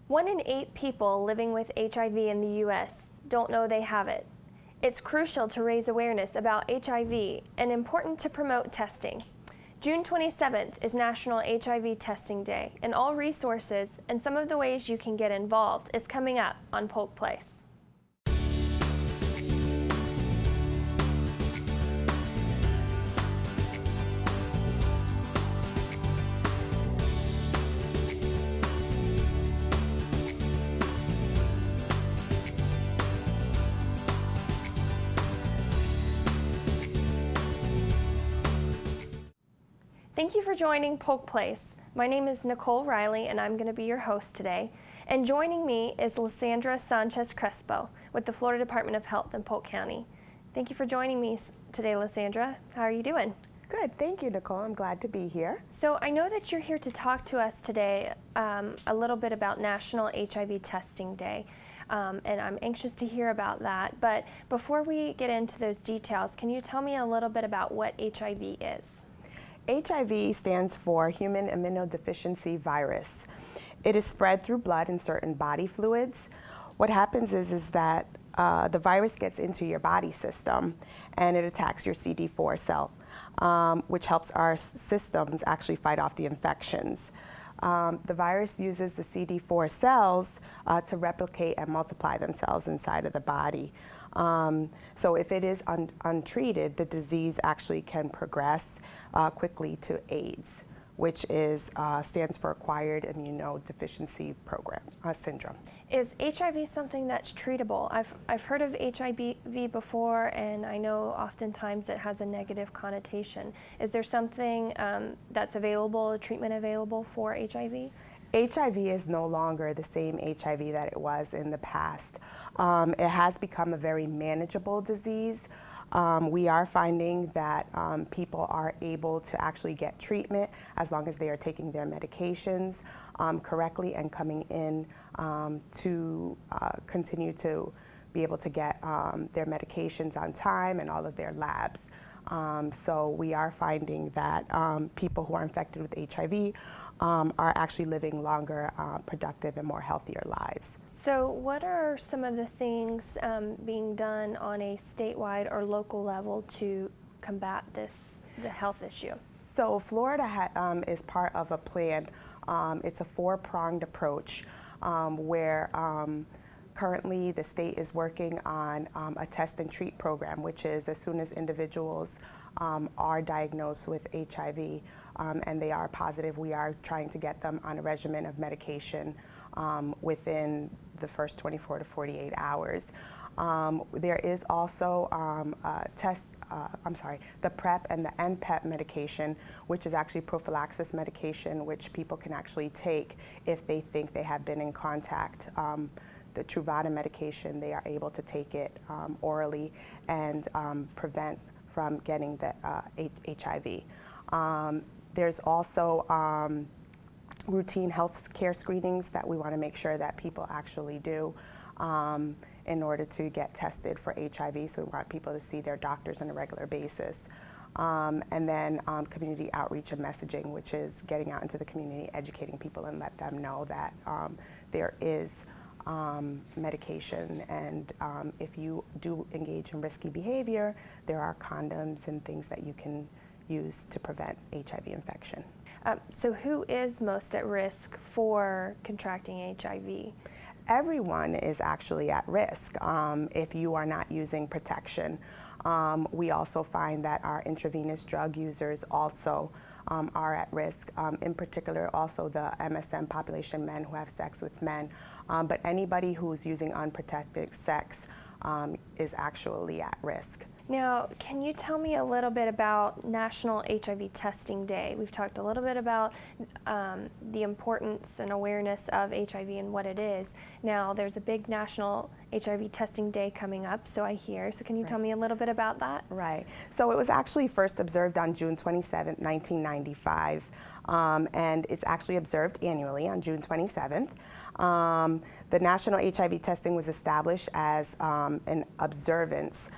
1 in 8 people living with HIV in the U.S. don't know they have it. It's crucial to raise awareness about HIV and important to promote testing. June 27th is National HIV Testing Day, and all resources and some of the ways you can get involved is coming up on Polk Place. Thank you for joining Polk Place. My name is Nicole Riley and I'm going to be your host today. And joining me is Lysandra Sanchez Crespo with the Florida Department of Health in Polk County. Thank you for joining me today, Lysandra. How are you doing? Good, thank you, Nicole. I'm glad to be here. So I know that you're here to talk to us today a little bit about National HIV Testing Day. And I'm anxious to hear about that. But before we get into those details, can you tell me a little bit about what HIV is? HIV stands for Human Immunodeficiency Virus. It is spread through blood and certain body fluids. What happens is that the virus gets into your body system and it attacks your CD4 cell, which helps our systems actually fight off the infections. The virus uses the CD4 cells to replicate and multiply themselves inside of the body. So if it is untreated, the disease actually can progress quickly to AIDS, which stands for Acquired Immunodeficiency Syndrome. Is HIV something that's treatable? I've heard of HIV before, and I know oftentimes it has a negative connotation. Is there something that's available, a treatment available for HIV? HIV is no longer the same HIV that it was in the past. It has become a very manageable disease. We are finding that people are able to actually get treatment as long as they are taking their medications correctly and coming in to continue to be able to get their medications on time and all of their labs. So we are finding that people who are infected with HIV are actually living longer, productive, and more healthier lives. So what are some of the things being done on a statewide or local level to combat the health issue? So Florida is part of a plan. It's a four-pronged approach where currently the state is working on a test and treat program, which is as soon as individuals are diagnosed with HIV and they are positive, we are trying to get them on a regimen of medication within the first 24 to 48 hours. There is also the PrEP and the NPEP medication, which is actually prophylaxis medication, which people can actually take if they think they have been in contact. The Truvada medication, they are able to take it orally and prevent from getting the HIV. There's also routine health care screenings that we want to make sure that people actually do in order to get tested for HIV. So we want people to see their doctors on a regular basis. And then community outreach and messaging, which is getting out into the community, educating people and let them know that there is medication, and if you do engage in risky behavior, there are condoms and things that you can use to prevent HIV infection. So who is most at risk for contracting HIV? Everyone is actually at risk if you are not using protection. We also find that our intravenous drug users also are at risk, in particular also the MSM population, men who have sex with men. But anybody who's using unprotected sex is actually at risk. Now, can you tell me a little bit about National HIV Testing Day? We've talked a little bit about the importance and awareness of HIV and what it is. Now, there's a big National HIV Testing Day coming up, so I hear. So can you tell me a little bit about that? Right. So it was actually first observed on June 27th, 1995. And it's actually observed annually on June 27th. The National HIV Testing was established as an observance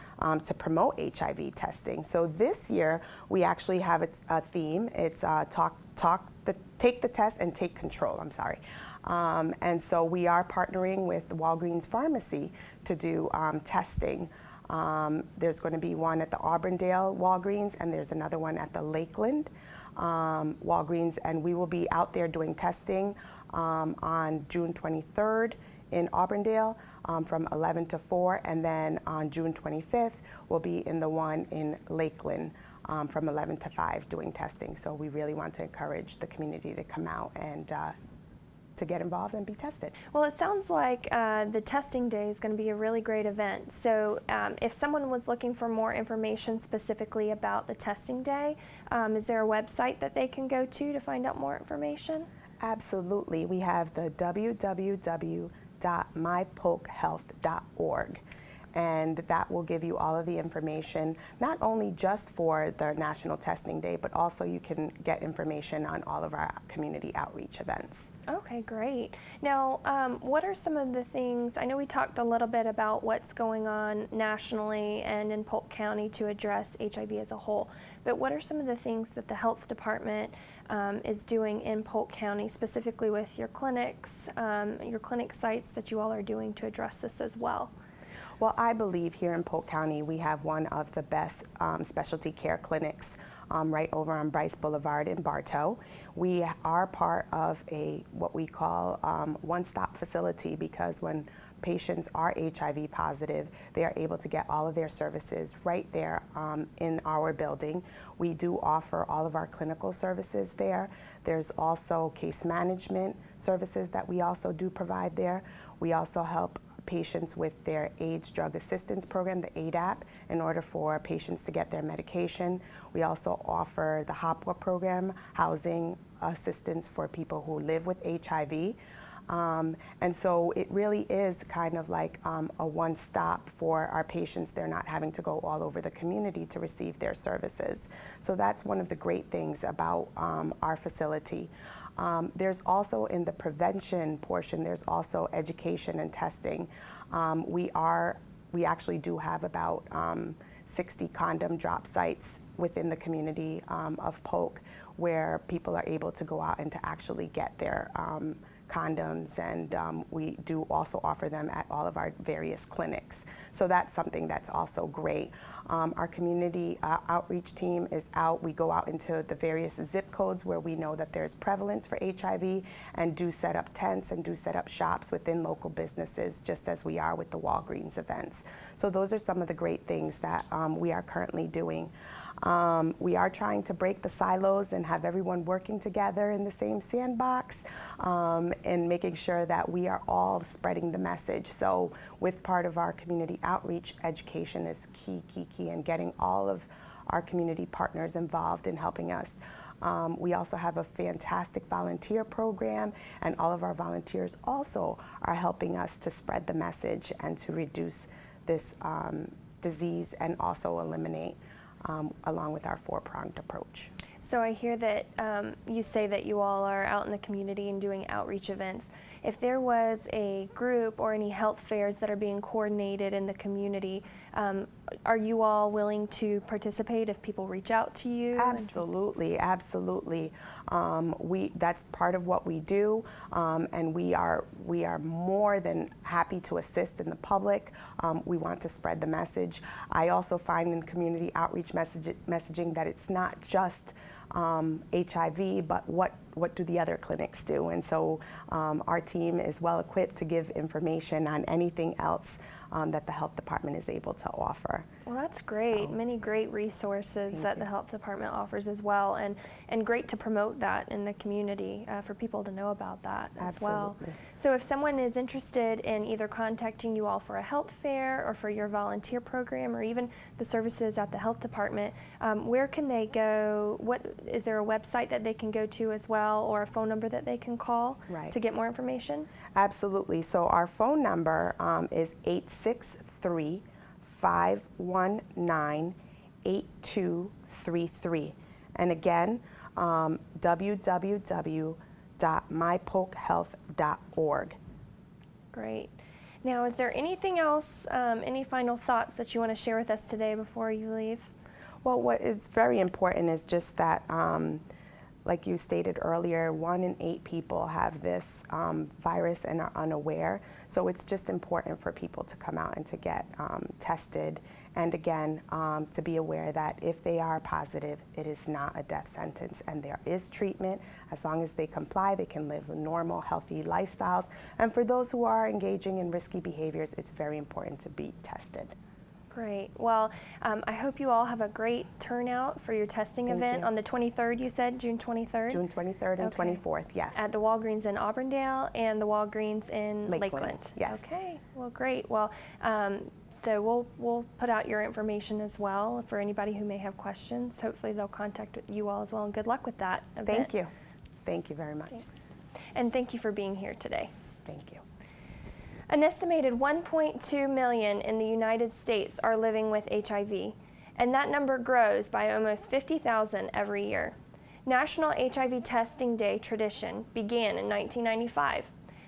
to promote HIV testing. So this year we actually have a theme. It's take the test and take control. I'm sorry. And so we are partnering with Walgreens Pharmacy to do testing. There's going to be one at the Auburndale Walgreens, and there's another one at the Lakeland Walgreens, and we will be out there doing testing on June 23rd in Auburndale from 11 to 4, and then on June 25th we'll be in the one in Lakeland from 11 to 5 doing testing. So we really want to encourage the community to come out and to get involved and be tested. Well, it sounds like the testing day is going to be a really great event. So if someone was looking for more information specifically about the testing day, is there a website that they can go to find out more information? Absolutely. We have the www.mypolkhealth.org. And that will give you all of the information, not only just for the National Testing Day, but also you can get information on all of our community outreach events. Okay, great. Now, what are some of the things, I know we talked a little bit about what's going on nationally and in Polk County to address HIV as a whole, but what are some of the things that the health department is doing in Polk County, specifically with your clinics, your clinic sites that you all are doing to address this as well? Well, I believe here in Polk County we have one of the best specialty care clinics right over on Bryce Boulevard in Bartow. We are part of what we call one-stop facility, because when patients are HIV positive, they are able to get all of their services right there in our building. We do offer all of our clinical services there. There's also case management services that we also do provide there. We also help patients with their AIDS Drug Assistance Program, the ADAP, in order for patients to get their medication. We also offer the HOPWA program, housing assistance for people who live with HIV. And so it really is kind of like a one-stop for our patients. They're not having to go all over the community to receive their services. So that's one of the great things about our facility. There's also, in the prevention portion, there's also education and testing. We actually do have about 60 condom drop sites within the community of Polk, where people are able to go out and to actually get their condoms, and we do also offer them at all of our various clinics. So that's something that's also great. Our community outreach team is out. We go out into the various zip codes where we know that there's prevalence for HIV, and do set up tents and do set up shops within local businesses, just as we are with the Walgreens events. So those are some of the great things that we are currently doing. We are trying to break the silos and have everyone working together in the same sandbox, and making sure that we are all spreading the message. So with part of our community outreach, education is key, and getting all of our community partners involved in helping us. We also have a fantastic volunteer program, and all of our volunteers also are helping us to spread the message and to reduce this disease, and also eliminate along with our four-pronged approach. So I hear that you say that you all are out in the community and doing outreach events. If there was a group or any health fairs that are being coordinated in the community, are you all willing to participate if people reach out to you? Absolutely, absolutely. That's part of what we do, and we are more than happy to assist in the public. We want to spread the message. I also find in community outreach messaging that it's not just HIV, but what do the other clinics do? And so our team is well equipped to give information on anything else that the health department is able to offer. Well, that's great. So, many great resources that the health department offers as well, and great to promote that in the community for people to know about that as well. So if someone is interested in either contacting you all for a health fair or for your volunteer program, or even the services at the health department, where can they go? Is there a website that they can go to as well, or a phone number that they can call to get more information? Absolutely. So our phone number is 863-519-8233. And again, www.mypolkhealth.org. Great. Now, is there anything else, any final thoughts that you want to share with us today before you leave? Well, what is very important is just that like you stated earlier, 1 in 8 people have this virus and are unaware. So it's just important for people to come out and to get tested. And again, to be aware that if they are positive, it is not a death sentence and there is treatment. As long as they comply, they can live normal, healthy lifestyles. And for those who are engaging in risky behaviors, it's very important to be tested. Great. Well, I hope you all have a great turnout for your testing event on the 23rd, you said, June 23rd? June 23rd and 24th, yes. At the Walgreens in Auburndale and the Walgreens in Lakeland. Yes. Okay, well, great. Well, so we'll put out your information as well for anybody who may have questions. Hopefully they'll contact you all as well, and good luck with that event. Thank you. Thank you very much. Thanks. And thank you for being here today. Thank you. An estimated 1.2 million in the United States are living with HIV, and that number grows by almost 50,000 every year. National HIV Testing Day tradition began in 1995.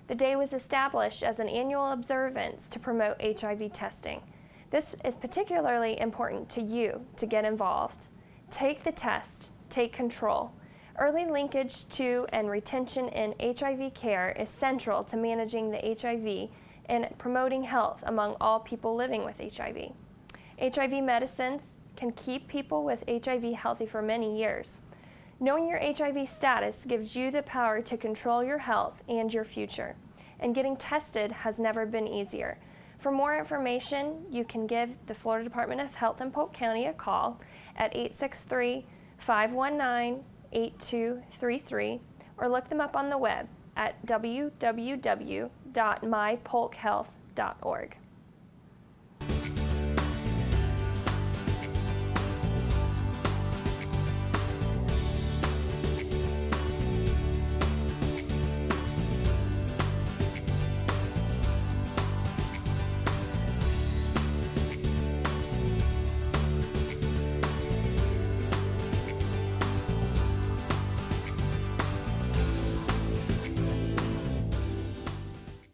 The day was established as an annual observance to promote HIV testing. This is particularly important to you to get involved. Take the test, take control. Early linkage to and retention in HIV care is central to managing the HIV and promoting health among all people living with HIV. HIV medicines can keep people with HIV healthy for many years. Knowing your HIV status gives you the power to control your health and your future. And getting tested has never been easier. For more information, you can give the Florida Department of Health in Polk County a call at 863-519-8233 or look them up on the web at www.mypolkhealth.org.